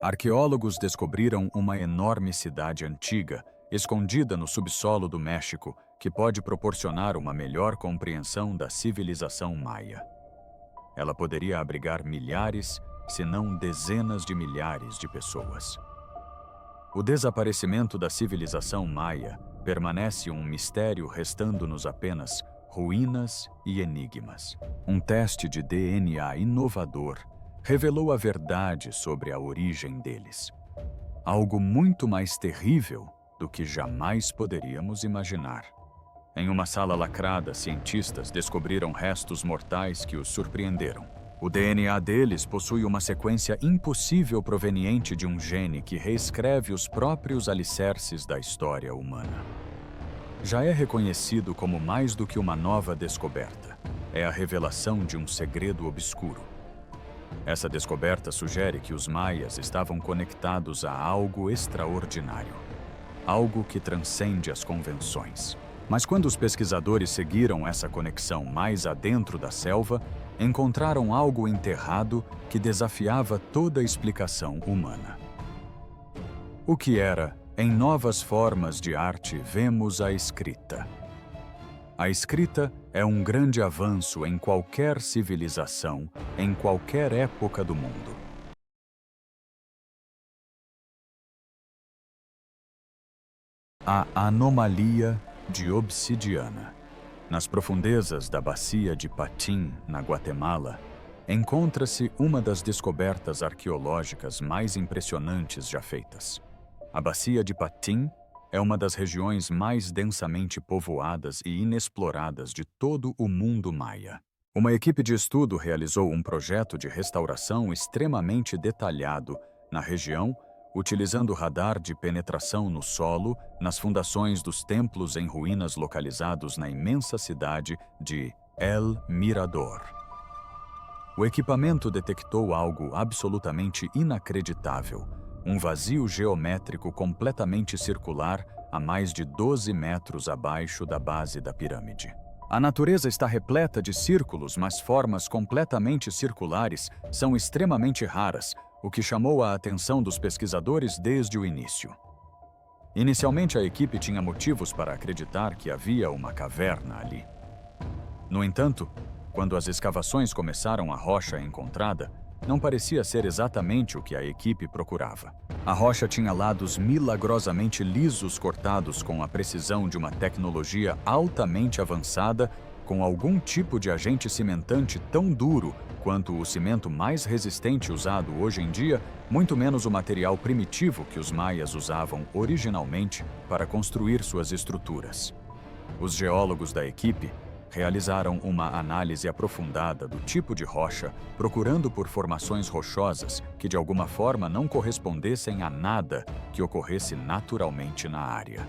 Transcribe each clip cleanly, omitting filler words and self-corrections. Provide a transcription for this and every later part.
Arqueólogos descobriram uma enorme cidade antiga, escondida no subsolo do México, que pode proporcionar uma melhor compreensão da civilização maia. Ela poderia abrigar milhares, se não dezenas de milhares de pessoas. O desaparecimento da civilização maia permanece um mistério, restando-nos apenas ruínas e enigmas. Um teste de DNA inovador revelou a verdade sobre a origem deles. Algo muito mais terrível do que jamais poderíamos imaginar. Em uma sala lacrada, cientistas descobriram restos mortais que os surpreenderam. O DNA deles possui uma sequência impossível proveniente de um gene que reescreve os próprios alicerces da história humana. Já é reconhecido como mais do que uma nova descoberta. É a revelação de um segredo obscuro. Essa descoberta sugere que os maias estavam conectados a algo extraordinário, algo que transcende as convenções. Mas quando os pesquisadores seguiram essa conexão mais adentro da selva, encontraram algo enterrado que desafiava toda a explicação humana. O que era? Em novas formas de arte, vemos a escrita. A escrita é um grande avanço em qualquer civilização, em qualquer época do mundo. A anomalia de obsidiana. Nas profundezas da bacia de Patim, na Guatemala, encontra-se uma das descobertas arqueológicas mais impressionantes já feitas. A bacia de Patim é uma das regiões mais densamente povoadas e inexploradas de todo o mundo maia. Uma equipe de estudo realizou um projeto de restauração extremamente detalhado na região, utilizando radar de penetração no solo, nas fundações dos templos em ruínas localizados na imensa cidade de El Mirador. O equipamento detectou algo absolutamente inacreditável. Um vazio geométrico completamente circular a mais de 12 metros abaixo da base da pirâmide. A natureza está repleta de círculos, mas formas completamente circulares são extremamente raras, o que chamou a atenção dos pesquisadores desde o início. Inicialmente, a equipe tinha motivos para acreditar que havia uma caverna ali. No entanto, quando as escavações começaram, a rocha encontrada não parecia ser exatamente o que a equipe procurava. A rocha tinha lados milagrosamente lisos, cortados com a precisão de uma tecnologia altamente avançada, com algum tipo de agente cimentante tão duro quanto o cimento mais resistente usado hoje em dia, muito menos o material primitivo que os maias usavam originalmente para construir suas estruturas. Os geólogos da equipe realizaram uma análise aprofundada do tipo de rocha, procurando por formações rochosas que de alguma forma não correspondessem a nada que ocorresse naturalmente na área.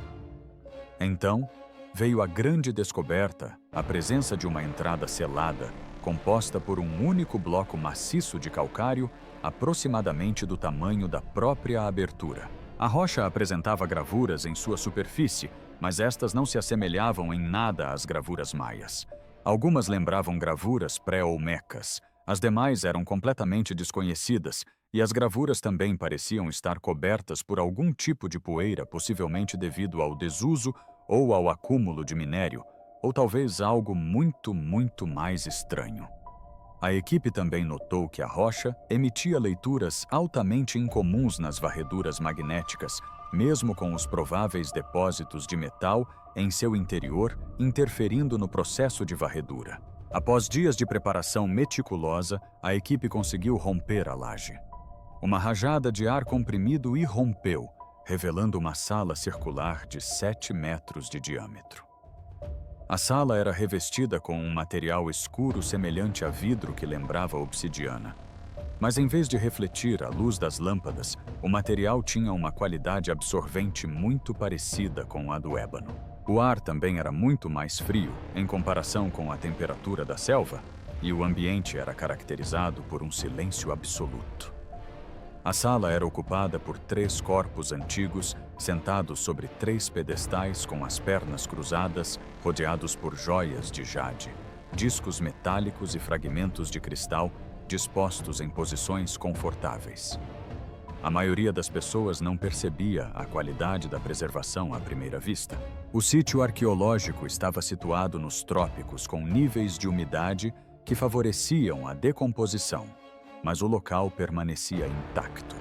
Então, veio a grande descoberta, a presença de uma entrada selada, composta por um único bloco maciço de calcário, aproximadamente do tamanho da própria abertura. A rocha apresentava gravuras em sua superfície, mas estas não se assemelhavam em nada às gravuras maias. Algumas lembravam gravuras pré-olmecas, as demais eram completamente desconhecidas, e as gravuras também pareciam estar cobertas por algum tipo de poeira, possivelmente devido ao desuso ou ao acúmulo de minério, ou talvez algo muito mais estranho. A equipe também notou que a rocha emitia leituras altamente incomuns nas varreduras magnéticas, mesmo com os prováveis depósitos de metal em seu interior interferindo no processo de varredura. Após dias de preparação meticulosa, a equipe conseguiu romper a laje. Uma rajada de ar comprimido irrompeu, revelando uma sala circular de 7 metros de diâmetro. A sala era revestida com um material escuro semelhante a vidro que lembrava obsidiana. Mas em vez de refletir a luz das lâmpadas, o material tinha uma qualidade absorvente muito parecida com a do ébano. O ar também era muito mais frio em comparação com a temperatura da selva, e o ambiente era caracterizado por um silêncio absoluto. A sala era ocupada por 3 corpos antigos, sentados sobre 3 pedestais com as pernas cruzadas, rodeados por joias de jade, discos metálicos e fragmentos de cristal dispostos em posições confortáveis. A maioria das pessoas não percebia a qualidade da preservação à primeira vista. O sítio arqueológico estava situado nos trópicos com níveis de umidade que favoreciam a decomposição, mas o local permanecia intacto.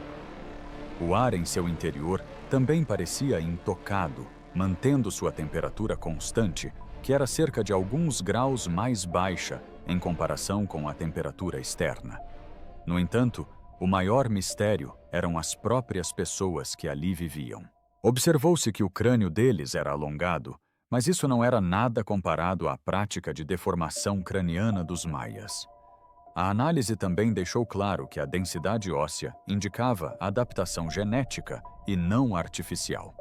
O ar em seu interior também parecia intocado, mantendo sua temperatura constante, que era cerca de alguns graus mais baixa em comparação com a temperatura externa. No entanto, o maior mistério eram as próprias pessoas que ali viviam. Observou-se que o crânio deles era alongado, mas isso não era nada comparado à prática de deformação craniana dos maias. A análise também deixou claro que a densidade óssea indicava adaptação genética e não artificial.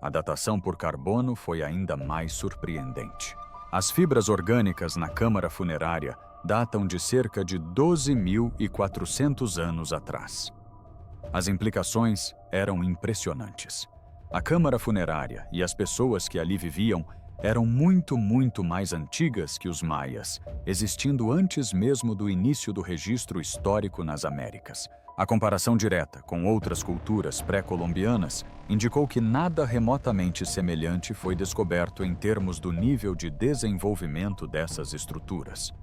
A datação por carbono foi ainda mais surpreendente. As fibras orgânicas na câmara funerária datam de cerca de 12.400 anos atrás. As implicações eram impressionantes. A câmara funerária e as pessoas que ali viviam eram muito mais antigas que os maias, existindo antes mesmo do início do registro histórico nas Américas. A comparação direta com outras culturas pré-colombianas indicou que nada remotamente semelhante foi descoberto em termos do nível de desenvolvimento dessas estruturas.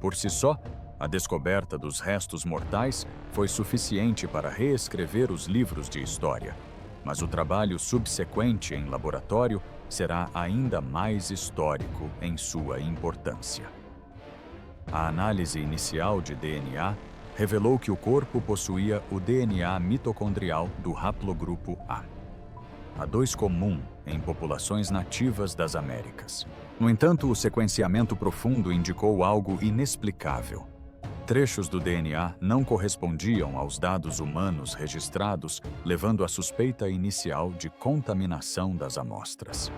Por si só, a descoberta dos restos mortais foi suficiente para reescrever os livros de história, mas o trabalho subsequente em laboratório será ainda mais histórico em sua importância. A análise inicial de DNA revelou que o corpo possuía o DNA mitocondrial do haplogrupo A 2 comum em populações nativas das Américas. No entanto, o sequenciamento profundo indicou algo inexplicável. Trechos do DNA não correspondiam aos dados humanos registrados, levando à suspeita inicial de contaminação das amostras.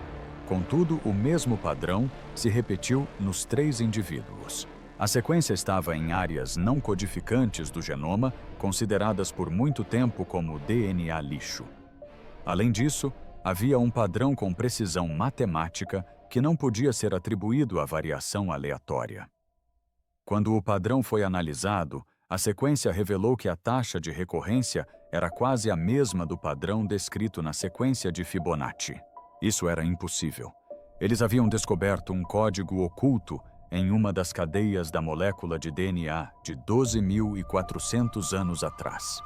Contudo, o mesmo padrão se repetiu nos 3 indivíduos. A sequência estava em áreas não codificantes do genoma, consideradas por muito tempo como DNA lixo. Além disso, havia um padrão com precisão matemática que não podia ser atribuído à variação aleatória. Quando o padrão foi analisado, a sequência revelou que a taxa de recorrência era quase a mesma do padrão descrito na sequência de Fibonacci. Isso era impossível. Eles haviam descoberto um código oculto em uma das cadeias da molécula de DNA de 12.400 anos atrás.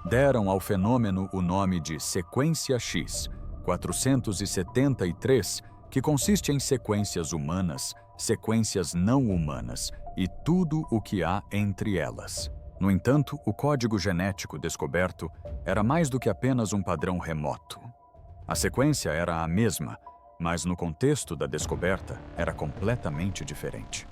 Deram ao fenômeno o nome de sequência X 473, que consiste em sequências humanas, sequências não humanas e tudo o que há entre elas. No entanto, o código genético descoberto era mais do que apenas um padrão remoto. A sequência era a mesma, mas no contexto da descoberta era completamente diferente.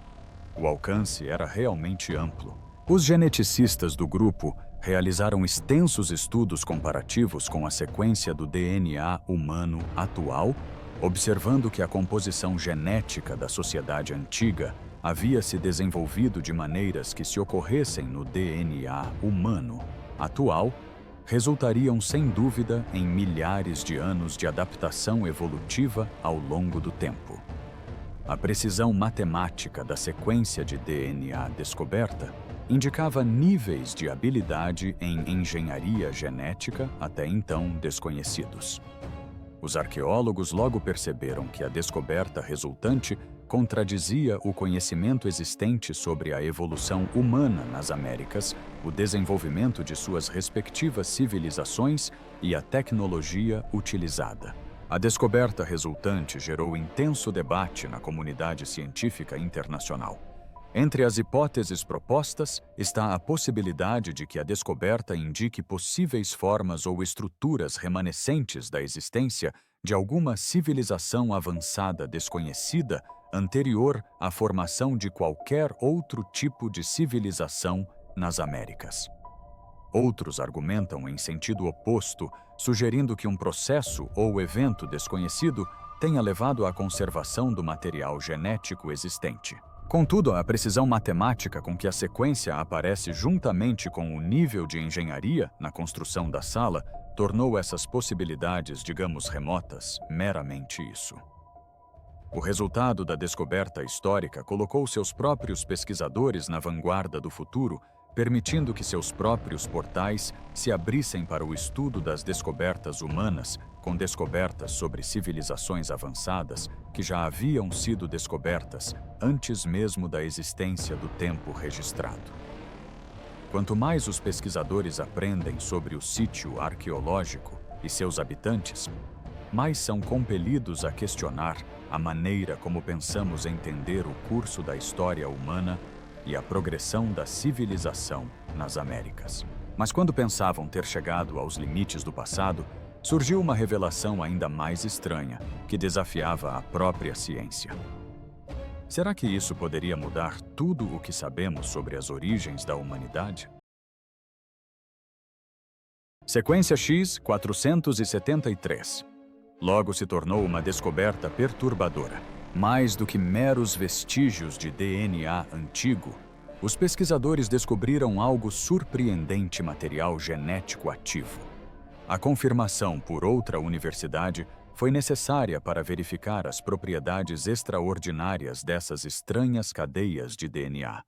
O alcance era realmente amplo. Os geneticistas do grupo realizaram extensos estudos comparativos com a sequência do DNA humano atual, observando que a composição genética da sociedade antiga havia se desenvolvido de maneiras que, se ocorressem no DNA humano atual, resultariam sem dúvida em milhares de anos de adaptação evolutiva ao longo do tempo. A precisão matemática da sequência de DNA descoberta indicava níveis de habilidade em engenharia genética até então desconhecidos. Os arqueólogos logo perceberam que a descoberta resultante contradizia o conhecimento existente sobre a evolução humana nas Américas, o desenvolvimento de suas respectivas civilizações e a tecnologia utilizada. A descoberta resultante gerou intenso debate na comunidade científica internacional. Entre as hipóteses propostas está a possibilidade de que a descoberta indique possíveis formas ou estruturas remanescentes da existência de alguma civilização avançada desconhecida anterior à formação de qualquer outro tipo de civilização nas Américas. Outros argumentam em sentido oposto, sugerindo que um processo ou evento desconhecido tenha levado à conservação do material genético existente. Contudo, a precisão matemática com que a sequência aparece juntamente com o nível de engenharia na construção da sala tornou essas possibilidades, digamos, remotas, meramente isso. O resultado da descoberta histórica colocou seus próprios pesquisadores na vanguarda do futuro, permitindo que seus próprios portais se abrissem para o estudo das descobertas humanas, com descobertas sobre civilizações avançadas que já haviam sido descobertas antes mesmo da existência do tempo registrado. Quanto mais os pesquisadores aprendem sobre o sítio arqueológico e seus habitantes, mais são compelidos a questionar a maneira como pensamos entender o curso da história humana e a progressão da civilização nas Américas. Mas quando pensavam ter chegado aos limites do passado, surgiu uma revelação ainda mais estranha, que desafiava a própria ciência. Será que isso poderia mudar tudo o que sabemos sobre as origens da humanidade? Sequência X 473. Logo se tornou uma descoberta perturbadora. Mais do que meros vestígios de DNA antigo, os pesquisadores descobriram algo surpreendente material genético ativo. A confirmação por outra universidade foi necessária para verificar as propriedades extraordinárias dessas estranhas cadeias de DNA,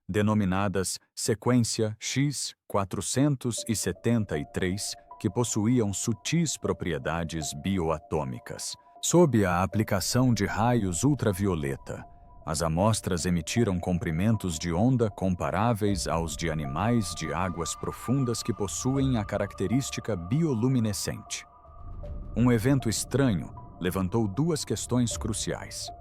denominadas Sequência X473, que possuíam sutis propriedades bioatômicas. Sob a aplicação de raios ultravioleta, as amostras emitiram comprimentos de onda comparáveis aos de animais de águas profundas que possuem a característica bioluminescente. Um evento estranho levantou duas questões cruciais.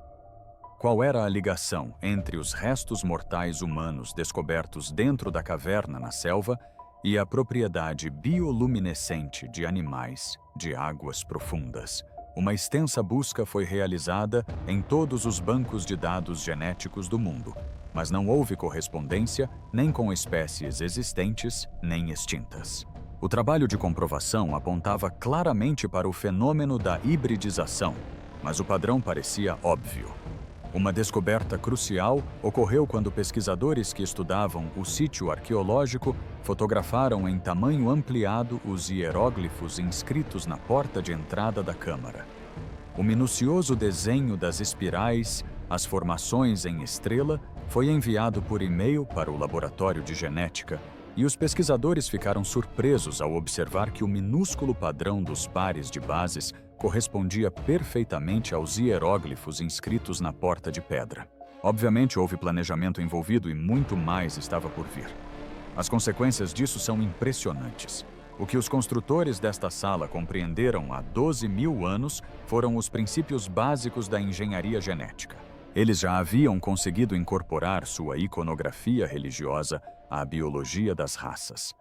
Qual era a ligação entre os restos mortais humanos descobertos dentro da caverna na selva e a propriedade bioluminescente de animais de águas profundas? Uma extensa busca foi realizada em todos os bancos de dados genéticos do mundo, mas não houve correspondência nem com espécies existentes nem extintas. O trabalho de comprovação apontava claramente para o fenômeno da hibridização, mas o padrão parecia óbvio. Uma descoberta crucial ocorreu quando pesquisadores que estudavam o sítio arqueológico fotografaram em tamanho ampliado os hieróglifos inscritos na porta de entrada da câmara. O minucioso desenho das espirais, as formações em estrela, foi enviado por e-mail para o laboratório de genética, e os pesquisadores ficaram surpresos ao observar que o minúsculo padrão dos pares de bases correspondia perfeitamente aos hieróglifos inscritos na porta de pedra. Obviamente houve planejamento envolvido e muito mais estava por vir. As consequências disso são impressionantes. O que os construtores desta sala compreenderam há 12.000 anos foram os princípios básicos da engenharia genética. Eles já haviam conseguido incorporar sua iconografia religiosa à biologia das raças.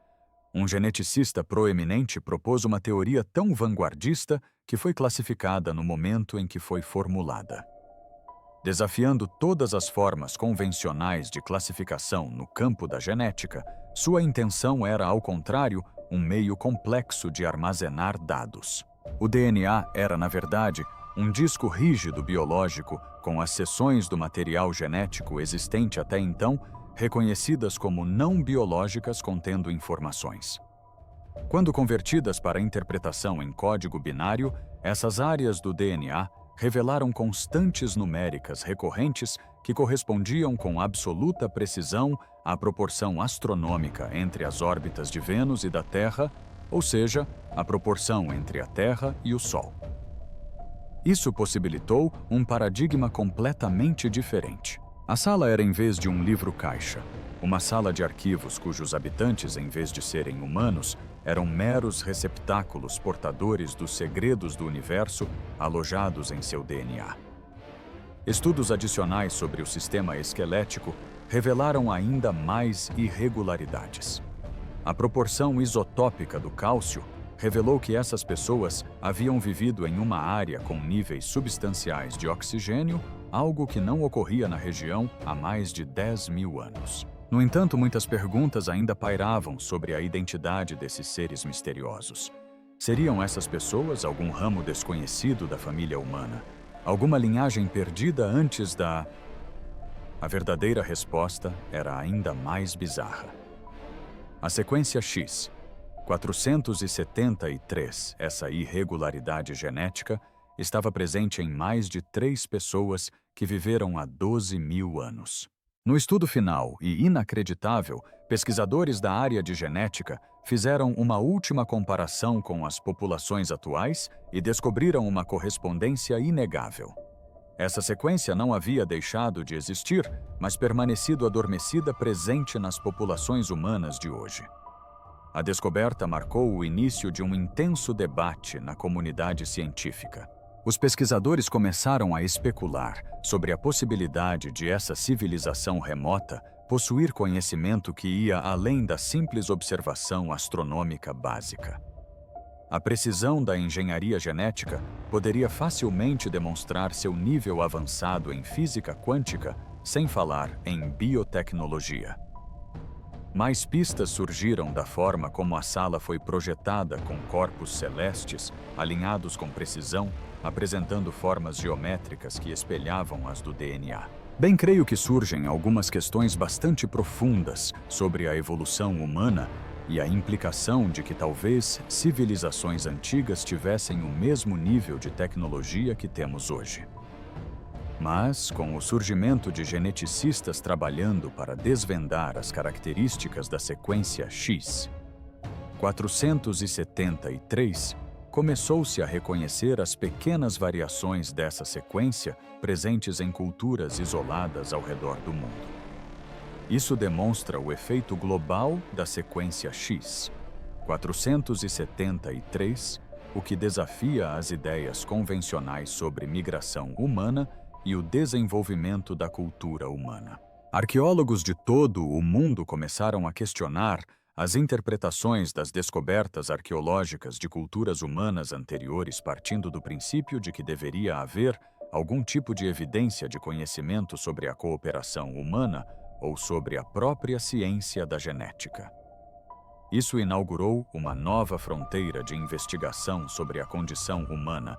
Um geneticista proeminente propôs uma teoria tão vanguardista que foi classificada no momento em que foi formulada. Desafiando todas as formas convencionais de classificação no campo da genética, sua intenção era, ao contrário, um meio complexo de armazenar dados. O DNA era, na verdade, um disco rígido biológico com as seções do material genético existente até então reconhecidas como não biológicas contendo informações. Quando convertidas para interpretação em código binário, essas áreas do DNA revelaram constantes numéricas recorrentes que correspondiam com absoluta precisão à proporção astronômica entre as órbitas de Vênus e da Terra, ou seja, a proporção entre a Terra e o Sol. Isso possibilitou um paradigma completamente diferente. A sala era, em vez de um livro-caixa, uma sala de arquivos cujos habitantes, em vez de serem humanos, eram meros receptáculos portadores dos segredos do universo alojados em seu DNA. Estudos adicionais sobre o sistema esquelético revelaram ainda mais irregularidades. A proporção isotópica do cálcio revelou que essas pessoas haviam vivido em uma área com níveis substanciais de oxigênio, algo que não ocorria na região há mais de 10.000 anos. No entanto, muitas perguntas ainda pairavam sobre a identidade desses seres misteriosos. Seriam essas pessoas algum ramo desconhecido da família humana? Alguma linhagem perdida antes da... A verdadeira resposta era ainda mais bizarra. A sequência X, 473, essa irregularidade genética, estava presente em mais de 3 pessoas que viveram há 12.000 anos. No estudo final e inacreditável, pesquisadores da área de genética fizeram uma última comparação com as populações atuais e descobriram uma correspondência inegável. Essa sequência não havia deixado de existir, mas permanecido adormecida presente nas populações humanas de hoje. A descoberta marcou o início de um intenso debate na comunidade científica. Os pesquisadores começaram a especular sobre a possibilidade de essa civilização remota possuir conhecimento que ia além da simples observação astronômica básica. A precisão da engenharia genética poderia facilmente demonstrar seu nível avançado em física quântica, sem falar em biotecnologia. Mais pistas surgiram da forma como a sala foi projetada com corpos celestes, alinhados com precisão, apresentando formas geométricas que espelhavam as do DNA. Bem, creio que surgem algumas questões bastante profundas sobre a evolução humana e a implicação de que talvez civilizações antigas tivessem o mesmo nível de tecnologia que temos hoje. Mas, com o surgimento de geneticistas trabalhando para desvendar as características da sequência X, 473, começou-se a reconhecer as pequenas variações dessa sequência presentes em culturas isoladas ao redor do mundo. Isso demonstra o efeito global da sequência X, 473, o que desafia as ideias convencionais sobre migração humana e o desenvolvimento da cultura humana. Arqueólogos de todo o mundo começaram a questionar as interpretações das descobertas arqueológicas de culturas humanas anteriores, partindo do princípio de que deveria haver algum tipo de evidência de conhecimento sobre a cooperação humana ou sobre a própria ciência da genética. Isso inaugurou uma nova fronteira de investigação sobre a condição humana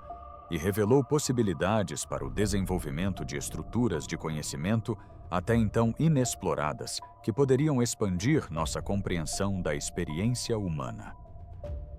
e revelou possibilidades para o desenvolvimento de estruturas de conhecimento até então inexploradas, que poderiam expandir nossa compreensão da experiência humana.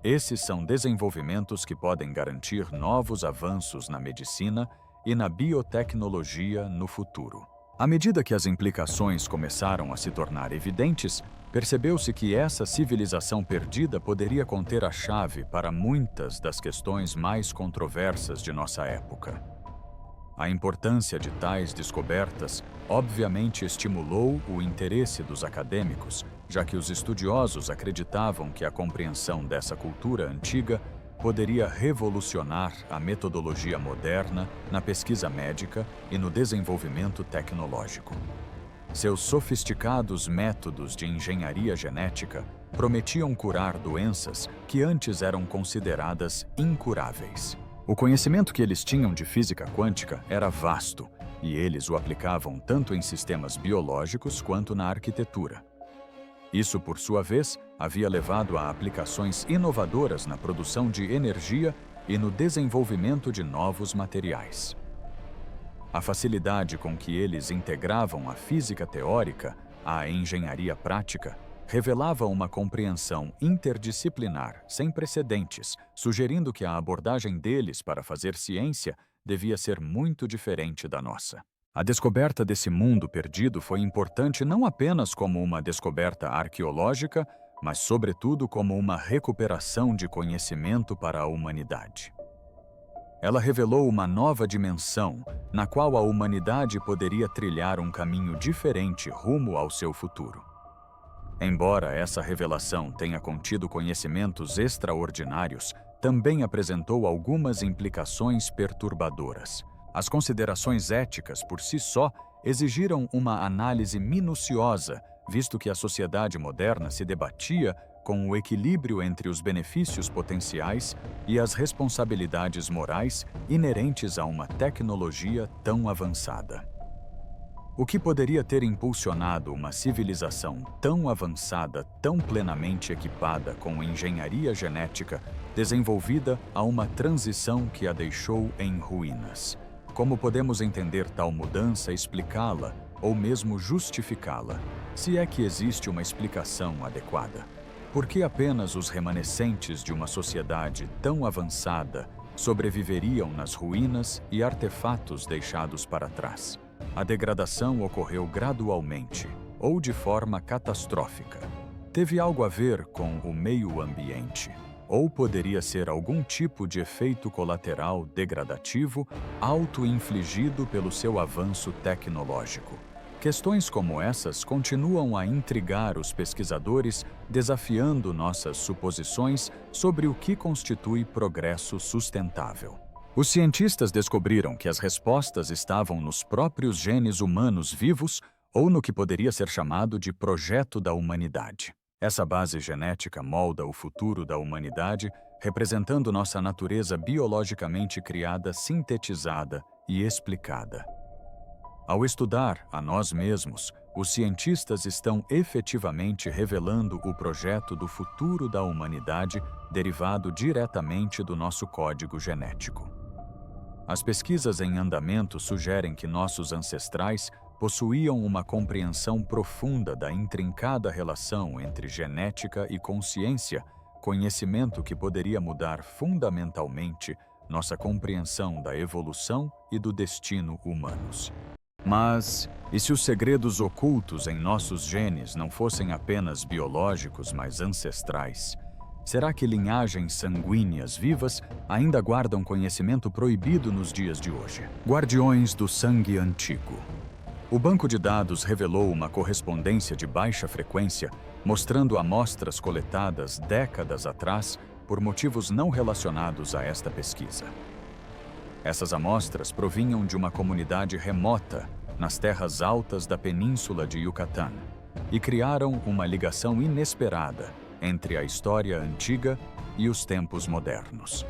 Esses são desenvolvimentos que podem garantir novos avanços na medicina e na biotecnologia no futuro. À medida que as implicações começaram a se tornar evidentes, percebeu-se que essa civilização perdida poderia conter a chave para muitas das questões mais controversas de nossa época. A importância de tais descobertas obviamente estimulou o interesse dos acadêmicos, já que os estudiosos acreditavam que a compreensão dessa cultura antiga poderia revolucionar a metodologia moderna na pesquisa médica e no desenvolvimento tecnológico. Seus sofisticados métodos de engenharia genética prometiam curar doenças que antes eram consideradas incuráveis. O conhecimento que eles tinham de física quântica era vasto, e eles o aplicavam tanto em sistemas biológicos quanto na arquitetura. Isso, por sua vez, havia levado a aplicações inovadoras na produção de energia e no desenvolvimento de novos materiais. A facilidade com que eles integravam a física teórica à engenharia prática revelava uma compreensão interdisciplinar sem precedentes, sugerindo que a abordagem deles para fazer ciência devia ser muito diferente da nossa. A descoberta desse mundo perdido foi importante não apenas como uma descoberta arqueológica, mas sobretudo como uma recuperação de conhecimento para a humanidade. Ela revelou uma nova dimensão na qual a humanidade poderia trilhar um caminho diferente rumo ao seu futuro. Embora essa revelação tenha contido conhecimentos extraordinários, também apresentou algumas implicações perturbadoras. As considerações éticas por si só exigiram uma análise minuciosa, visto que a sociedade moderna se debatia com o equilíbrio entre os benefícios potenciais e as responsabilidades morais inerentes a uma tecnologia tão avançada. O que poderia ter impulsionado uma civilização tão avançada, tão plenamente equipada com engenharia genética, desenvolvida a uma transição que a deixou em ruínas? Como podemos entender tal mudança, explicá-la ou mesmo justificá-la, se é que existe uma explicação adequada? Por que apenas os remanescentes de uma sociedade tão avançada sobreviveriam nas ruínas e artefatos deixados para trás? a degradação ocorreu gradualmente ou de forma catastrófica. Teve algo a ver com o meio ambiente, ou poderia ser algum tipo de efeito colateral degradativo auto-infligido pelo seu avanço tecnológico. Questões como essas continuam a intrigar os pesquisadores, desafiando nossas suposições sobre o que constitui progresso sustentável. Os cientistas descobriram que as respostas estavam nos próprios genes humanos vivos ou no que poderia ser chamado de projeto da humanidade. Essa base genética molda o futuro da humanidade, representando nossa natureza biologicamente criada, sintetizada e explicada. Ao estudar a nós mesmos, os cientistas estão efetivamente revelando o projeto do futuro da humanidade derivado diretamente do nosso código genético. As pesquisas em andamento sugerem que nossos ancestrais possuíam uma compreensão profunda da intrincada relação entre genética e consciência, conhecimento que poderia mudar fundamentalmente nossa compreensão da evolução e do destino humanos. Mas, e se os segredos ocultos em nossos genes não fossem apenas biológicos, mas ancestrais? Será que linhagens sanguíneas vivas ainda guardam conhecimento proibido nos dias de hoje? Guardiões do sangue antigo. O banco de dados revelou uma correspondência de baixa frequência, mostrando amostras coletadas décadas atrás por motivos não relacionados a esta pesquisa. Essas amostras provinham de uma comunidade remota nas terras altas da península de Yucatán e criaram uma ligação inesperada entre a história antiga e os tempos modernos.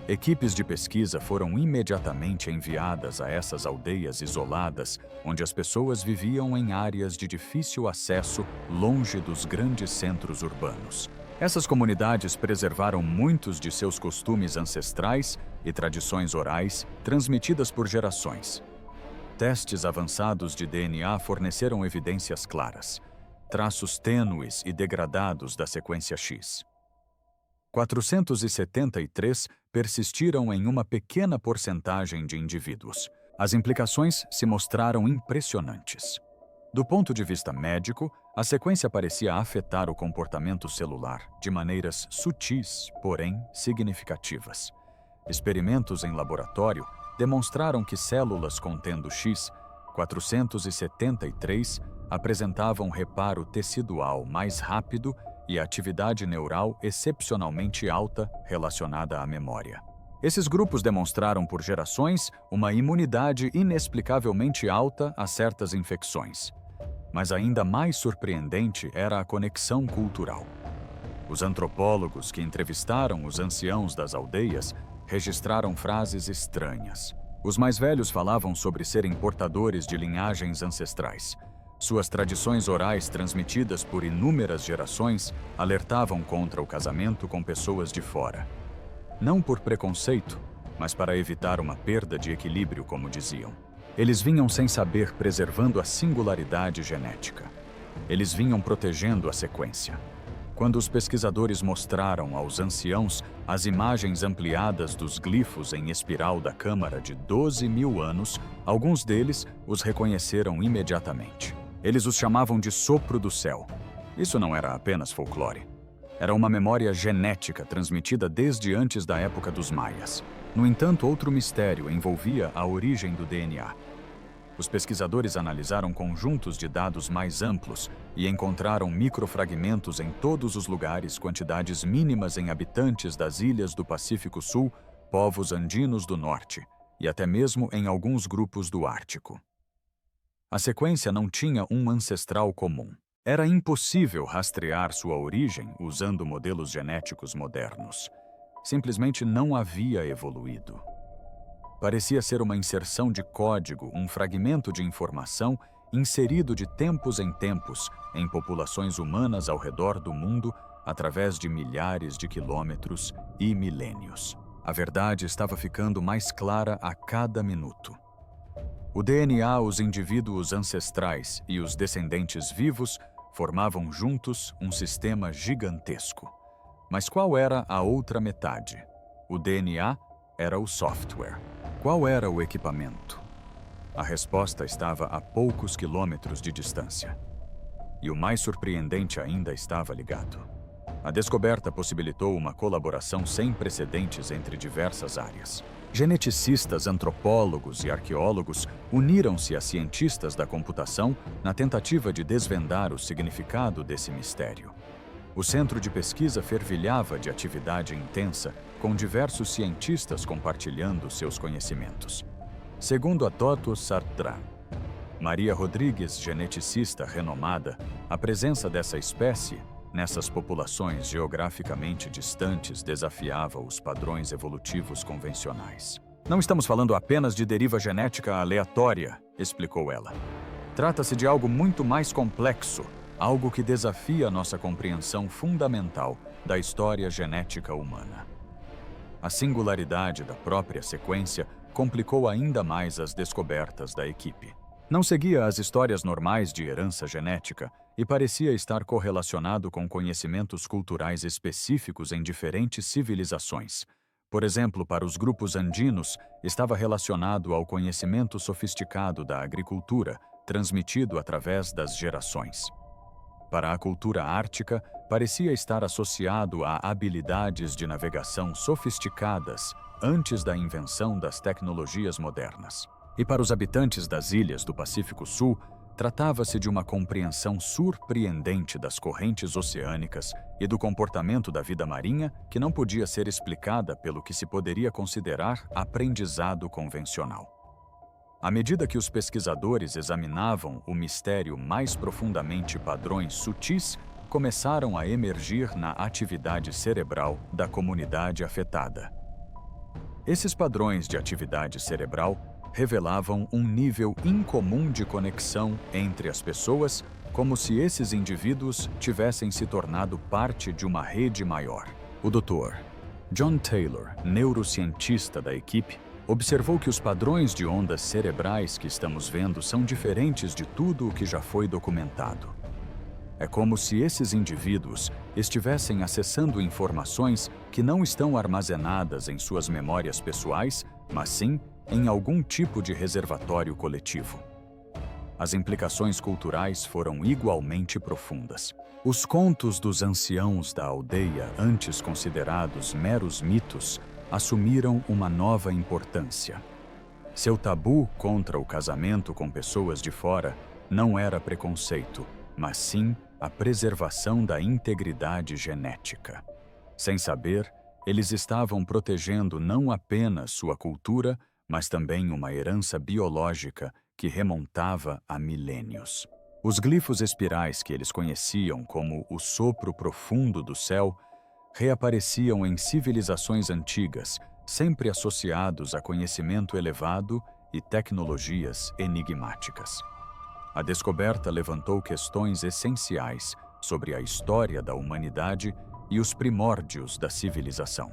Equipes de pesquisa foram imediatamente enviadas a essas aldeias isoladas, onde as pessoas viviam em áreas de difícil acesso, longe dos grandes centros urbanos. Essas comunidades preservaram muitos de seus costumes ancestrais e tradições orais transmitidas por gerações. Testes avançados de DNA forneceram evidências claras, traços tênues e degradados da sequência X. 473 persistiram em uma pequena porcentagem de indivíduos. As implicações se mostraram impressionantes. Do ponto de vista médico, a sequência parecia afetar o comportamento celular de maneiras sutis, porém significativas. Experimentos em laboratório demonstraram que células contendo X, 473, apresentavam reparo tecidual mais rápido e atividade neural excepcionalmente alta relacionada à memória. Esses grupos demonstraram por gerações uma imunidade inexplicavelmente alta a certas infecções. Mas ainda mais surpreendente era a conexão cultural. Os antropólogos que entrevistaram os anciãos das aldeias registraram frases estranhas. Os mais velhos falavam sobre serem portadores de linhagens ancestrais. Suas tradições orais transmitidas por inúmeras gerações alertavam contra o casamento com pessoas de fora. Não por preconceito, mas para evitar uma perda de equilíbrio, como diziam. Eles vinham sem saber preservando a singularidade genética. Eles vinham protegendo a sequência. Quando os pesquisadores mostraram aos anciãos as imagens ampliadas dos glifos em espiral da Câmara de 12.000 anos, alguns deles os reconheceram imediatamente. Eles os chamavam de sopro do céu. Isso não era apenas folclore. Era uma memória genética transmitida desde antes da época dos maias. No entanto, outro mistério envolvia a origem do DNA. Os pesquisadores analisaram conjuntos de dados mais amplos e encontraram microfragmentos em todos os lugares, quantidades mínimas em habitantes das ilhas do Pacífico Sul, povos andinos do norte e até mesmo em alguns grupos do Ártico. A sequência não tinha um ancestral comum. Era impossível rastrear sua origem usando modelos genéticos modernos. Simplesmente não havia evoluído. Parecia ser uma inserção de código, um fragmento de informação inserido de tempos em tempos em populações humanas ao redor do mundo através de milhares de quilômetros e milênios. A verdade estava ficando mais clara a cada minuto. O DNA, os indivíduos ancestrais e os descendentes vivos formavam juntos um sistema gigantesco. Mas qual era a outra metade? O DNA era o software. Qual era o equipamento? A resposta estava a poucos quilômetros de distância. E o mais surpreendente ainda estava ligado. A descoberta possibilitou uma colaboração sem precedentes entre diversas áreas. Geneticistas, antropólogos e arqueólogos uniram-se a cientistas da computação na tentativa de desvendar o significado desse mistério. O centro de pesquisa fervilhava de atividade intensa, com diversos cientistas compartilhando seus conhecimentos. Segundo a Toto Sartran, Maria Rodrigues, geneticista renomada, a presença dessa espécie nessas populações geograficamente distantes desafiava os padrões evolutivos convencionais. Não estamos falando apenas de deriva genética aleatória, explicou ela. Trata-se de algo muito mais complexo, algo que desafia nossa compreensão fundamental da história genética humana. A singularidade da própria sequência complicou ainda mais as descobertas da equipe. Não seguia as histórias normais de herança genética e parecia estar correlacionado com conhecimentos culturais específicos em diferentes civilizações. Por exemplo, para os grupos andinos, estava relacionado ao conhecimento sofisticado da agricultura, transmitido através das gerações. Para a cultura ártica, parecia estar associado a habilidades de navegação sofisticadas antes da invenção das tecnologias modernas. E para os habitantes das ilhas do Pacífico Sul, tratava-se de uma compreensão surpreendente das correntes oceânicas e do comportamento da vida marinha que não podia ser explicada pelo que se poderia considerar aprendizado convencional. À medida que os pesquisadores examinavam o mistério mais profundamente, padrões sutis começaram a emergir na atividade cerebral da comunidade afetada. Esses padrões de atividade cerebral revelavam um nível incomum de conexão entre as pessoas, como se esses indivíduos tivessem se tornado parte de uma rede maior. O Dr. John Taylor, neurocientista da equipe, observou que os padrões de ondas cerebrais que estamos vendo são diferentes de tudo o que já foi documentado. É como se esses indivíduos estivessem acessando informações que não estão armazenadas em suas memórias pessoais, mas sim em algum tipo de reservatório coletivo. As implicações culturais foram igualmente profundas. Os contos dos anciãos da aldeia, antes considerados meros mitos, assumiram uma nova importância. Seu tabu contra o casamento com pessoas de fora não era preconceito, mas sim a preservação da integridade genética. Sem saber, eles estavam protegendo não apenas sua cultura, mas também uma herança biológica que remontava a milênios. Os glifos espirais que eles conheciam como o sopro profundo do céu reapareciam em civilizações antigas, sempre associados a conhecimento elevado e tecnologias enigmáticas. A descoberta levantou questões essenciais sobre a história da humanidade e os primórdios da civilização.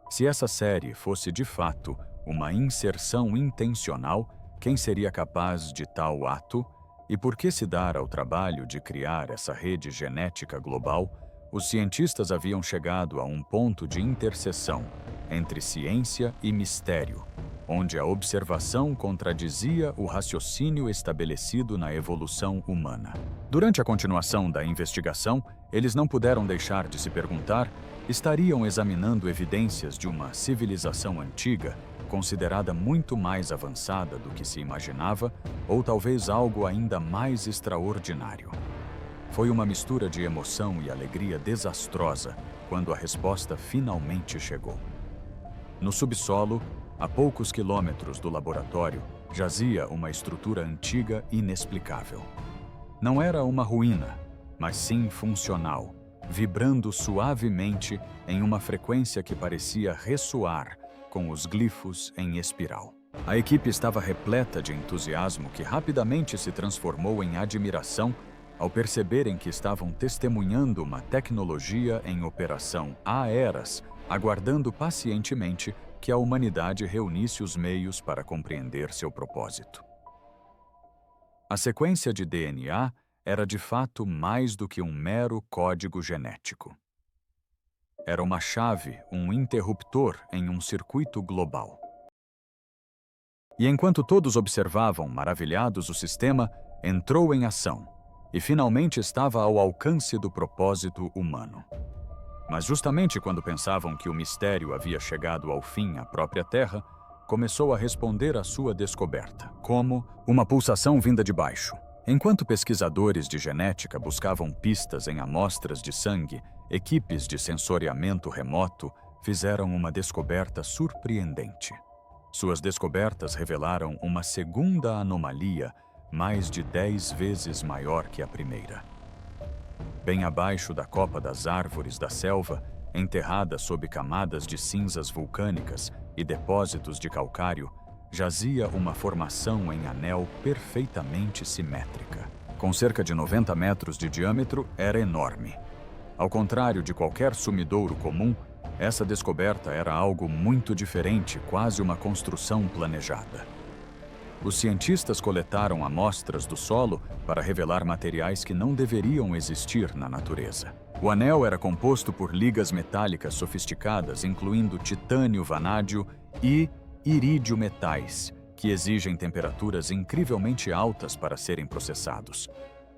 Se essa série fosse de fato uma inserção intencional, quem seria capaz de tal ato? E por que se dar ao trabalho de criar essa rede genética global? Os cientistas haviam chegado a um ponto de interseção entre ciência e mistério, onde a observação contradizia o raciocínio estabelecido na evolução humana. Durante a continuação da investigação, eles não puderam deixar de se perguntar: estariam examinando evidências de uma civilização antiga, considerada muito mais avançada do que se imaginava, ou talvez algo ainda mais extraordinário? Foi uma mistura de emoção e alegria desastrosa quando a resposta finalmente chegou. No subsolo, a poucos quilômetros do laboratório, jazia uma estrutura antiga inexplicável. Não era uma ruína, mas sim funcional, vibrando suavemente em uma frequência que parecia ressoar com os glifos em espiral. A equipe estava repleta de entusiasmo que rapidamente se transformou em admiração ao perceberem que estavam testemunhando uma tecnologia em operação há eras, aguardando pacientemente que a humanidade reunisse os meios para compreender seu propósito. A sequência de DNA era de fato mais do que um mero código genético. Era uma chave, um interruptor em um circuito global. E enquanto todos observavam maravilhados, o sistema entrou em ação e finalmente estava ao alcance do propósito humano. Mas justamente quando pensavam que o mistério havia chegado ao fim, a própria Terra começou a responder à sua descoberta, como uma pulsação vinda de baixo. Enquanto pesquisadores de genética buscavam pistas em amostras de sangue, equipes de sensoriamento remoto fizeram uma descoberta surpreendente. Suas descobertas revelaram uma segunda anomalia mais de 10 vezes maior que a primeira. Bem abaixo da copa das árvores da selva, enterrada sob camadas de cinzas vulcânicas e depósitos de calcário, jazia uma formação em anel perfeitamente simétrica. Com cerca de 90 metros de diâmetro, era enorme. Ao contrário de qualquer sumidouro comum, essa descoberta era algo muito diferente, quase uma construção planejada. Os cientistas coletaram amostras do solo para revelar materiais que não deveriam existir na natureza. O anel era composto por ligas metálicas sofisticadas, incluindo titânio, vanádio e irídio metais, que exigem temperaturas incrivelmente altas para serem processados.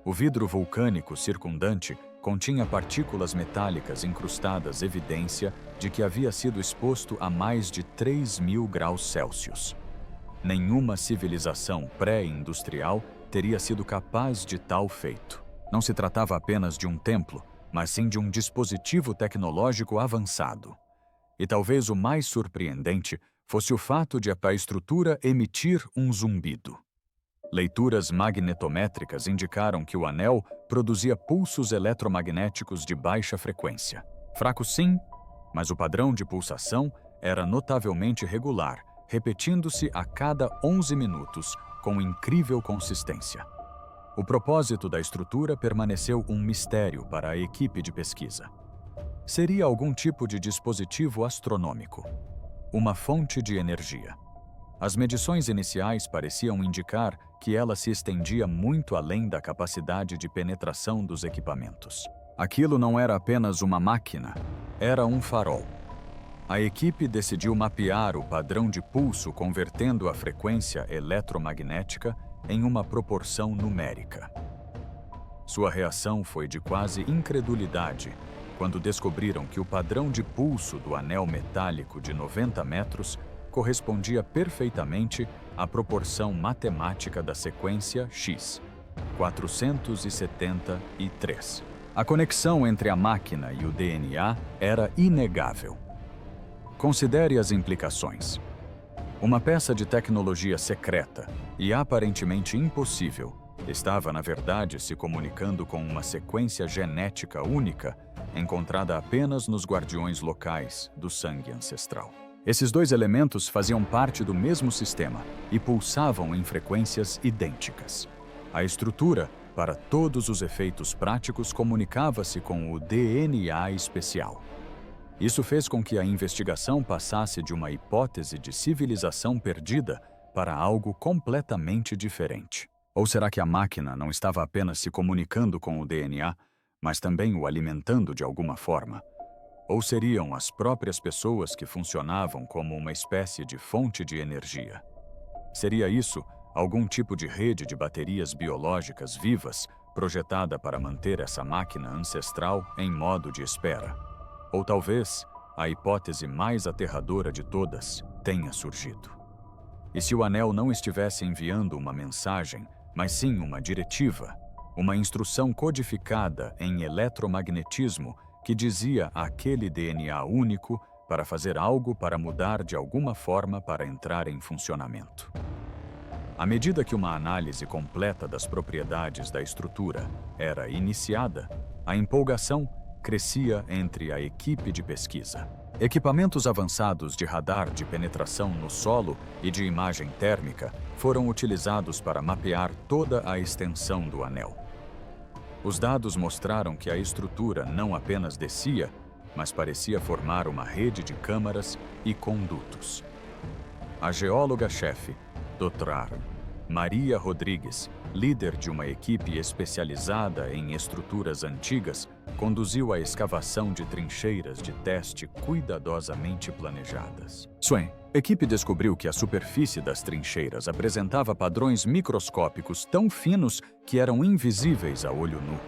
O vidro vulcânico circundante continha partículas metálicas incrustadas, evidência de que havia sido exposto a mais de 3.000 graus Celsius. Nenhuma civilização pré-industrial teria sido capaz de tal feito. Não se tratava apenas de um templo, mas sim de um dispositivo tecnológico avançado. E talvez o mais surpreendente fosse o fato de a estrutura emitir um zumbido. Leituras magnetométricas indicaram que o anel produzia pulsos eletromagnéticos de baixa frequência. Fracos sim, mas o padrão de pulsação era notavelmente regular, repetindo-se a cada 11 minutos com incrível consistência. O propósito da estrutura permaneceu um mistério para a equipe de pesquisa. Seria algum tipo de dispositivo astronômico, uma fonte de energia. As medições iniciais pareciam indicar que ela se estendia muito além da capacidade de penetração dos equipamentos. Aquilo não era apenas uma máquina, era um farol. A equipe decidiu mapear o padrão de pulso convertendo a frequência eletromagnética em uma proporção numérica. Sua reação foi de quase incredulidade quando descobriram que o padrão de pulso do anel metálico de 90 metros correspondia perfeitamente à proporção matemática da sequência X, 473. A conexão entre a máquina e o DNA era inegável. Considere as implicações. Uma peça de tecnologia secreta e aparentemente impossível estava, na verdade, se comunicando com uma sequência genética única encontrada apenas nos guardiões locais do sangue ancestral. Esses dois elementos faziam parte do mesmo sistema e pulsavam em frequências idênticas. A estrutura, para todos os efeitos práticos, comunicava-se com o DNA especial. Isso fez com que a investigação passasse de uma hipótese de civilização perdida para algo completamente diferente. Ou será que a máquina não estava apenas se comunicando com o DNA, mas também o alimentando de alguma forma? Ou seriam as próprias pessoas que funcionavam como uma espécie de fonte de energia? Seria isso algum tipo de rede de baterias biológicas vivas projetada para manter essa máquina ancestral em modo de espera? Ou talvez a hipótese mais aterradora de todas tenha surgido. E se o anel não estivesse enviando uma mensagem, mas sim uma diretiva, uma instrução codificada em eletromagnetismo que dizia àquele DNA único para fazer algo para mudar de alguma forma para entrar em funcionamento? À medida que uma análise completa das propriedades da estrutura era iniciada, a empolgação crescia entre a equipe de pesquisa. Equipamentos avançados de radar de penetração no solo e de imagem térmica foram utilizados para mapear toda a extensão do anel. Os dados mostraram que a estrutura não apenas descia, mas parecia formar uma rede de câmaras e condutos. A geóloga-chefe, Dra. Maria Rodrigues, líder de uma equipe especializada em estruturas antigas, conduziu a escavação de trincheiras de teste cuidadosamente planejadas. Swain, A equipe descobriu que a superfície das trincheiras apresentava padrões microscópicos tão finos que eram invisíveis a olho nu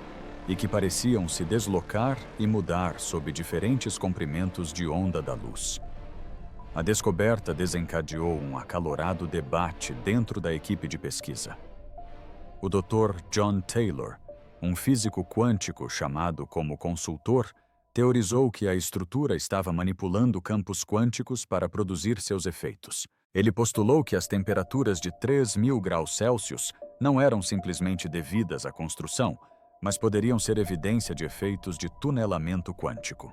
e que pareciam se deslocar e mudar sob diferentes comprimentos de onda da luz. A descoberta desencadeou um acalorado debate dentro da equipe de pesquisa. O Dr. John Taylor, um físico quântico chamado como consultor, teorizou que a estrutura estava manipulando campos quânticos para produzir seus efeitos. Ele postulou que as temperaturas de 3.000 graus Celsius não eram simplesmente devidas à construção, mas poderiam ser evidência de efeitos de tunelamento quântico.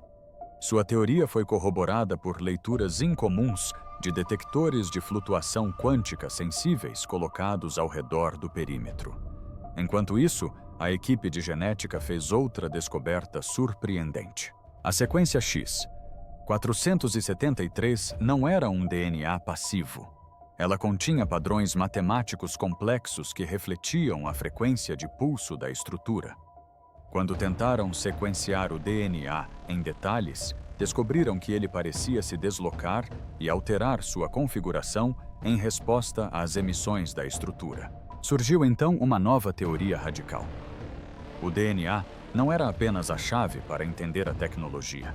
Sua teoria foi corroborada por leituras incomuns de detectores de flutuação quântica sensíveis colocados ao redor do perímetro. Enquanto isso, a equipe de genética fez outra descoberta surpreendente. A sequência X, 473, não era um DNA passivo. Ela continha padrões matemáticos complexos que refletiam a frequência de pulso da estrutura. Quando tentaram sequenciar o DNA em detalhes, descobriram que ele parecia se deslocar e alterar sua configuração em resposta às emissões da estrutura. Surgiu então uma nova teoria radical. O DNA não era apenas a chave para entender a tecnologia.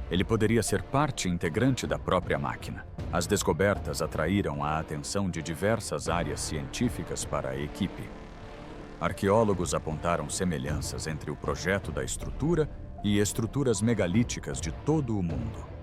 Ele poderia ser parte integrante da própria máquina. As descobertas atraíram a atenção de diversas áreas científicas para a equipe. Arqueólogos apontaram semelhanças entre o projeto da estrutura e estruturas megalíticas de todo o mundo.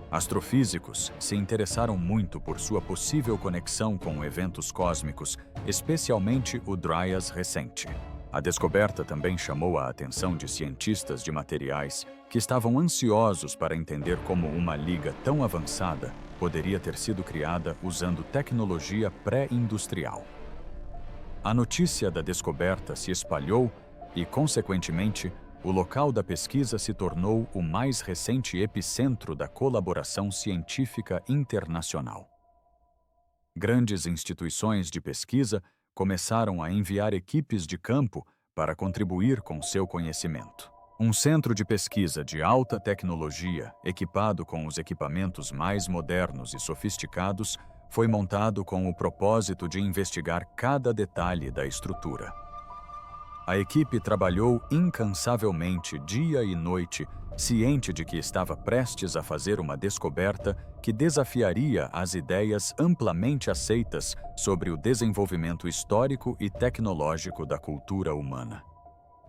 Astrofísicos se interessaram muito por sua possível conexão com eventos cósmicos, especialmente o Dryas recente. A descoberta também chamou a atenção de cientistas de materiais que estavam ansiosos para entender como uma liga tão avançada poderia ter sido criada usando tecnologia pré-industrial. A notícia da descoberta se espalhou e, consequentemente, o local da pesquisa se tornou o mais recente epicentro da colaboração científica internacional. Grandes instituições de pesquisa começaram a enviar equipes de campo para contribuir com seu conhecimento. Um centro de pesquisa de alta tecnologia, equipado com os equipamentos mais modernos e sofisticados, foi montado com o propósito de investigar cada detalhe da estrutura. A equipe trabalhou incansavelmente dia e noite, ciente de que estava prestes a fazer uma descoberta que desafiaria as ideias amplamente aceitas sobre o desenvolvimento histórico e tecnológico da cultura humana.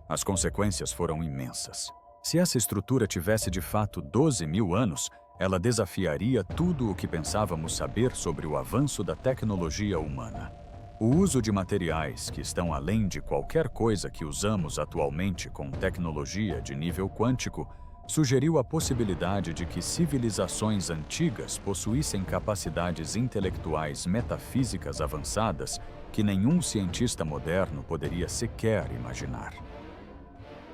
As consequências foram imensas. Se essa estrutura tivesse de fato 12.000 anos, ela desafiaria tudo o que pensávamos saber sobre o avanço da tecnologia humana. O uso de materiais que estão além de qualquer coisa que usamos atualmente com tecnologia de nível quântico sugeriu a possibilidade de que civilizações antigas possuíssem capacidades intelectuais metafísicas avançadas que nenhum cientista moderno poderia sequer imaginar.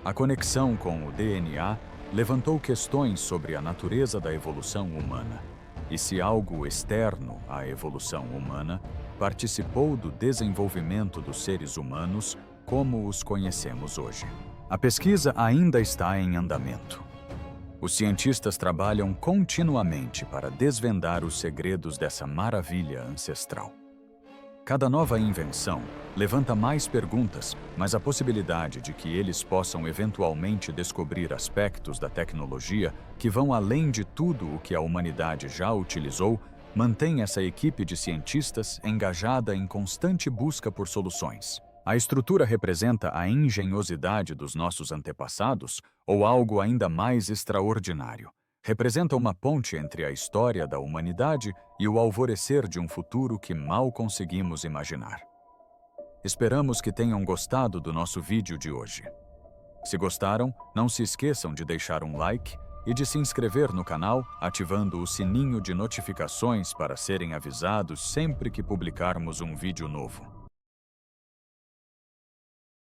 A conexão com o DNA levantou questões sobre a natureza da evolução humana e se algo externo à evolução humana participou do desenvolvimento dos seres humanos como os conhecemos hoje. A pesquisa ainda está em andamento. Os cientistas trabalham continuamente para desvendar os segredos dessa maravilha ancestral. Cada nova invenção levanta mais perguntas, mas a possibilidade de que eles possam eventualmente descobrir aspectos da tecnologia que vão além de tudo o que a humanidade já utilizou mantém essa equipe de cientistas engajada em constante busca por soluções. A estrutura representa a engenhosidade dos nossos antepassados ou algo ainda mais extraordinário? Representa uma ponte entre a história da humanidade e o alvorecer de um futuro que mal conseguimos imaginar. Esperamos que tenham gostado do nosso vídeo de hoje. Se gostaram, não se esqueçam de deixar um like e de se inscrever no canal, ativando o sininho de notificações para serem avisados sempre que publicarmos um vídeo novo.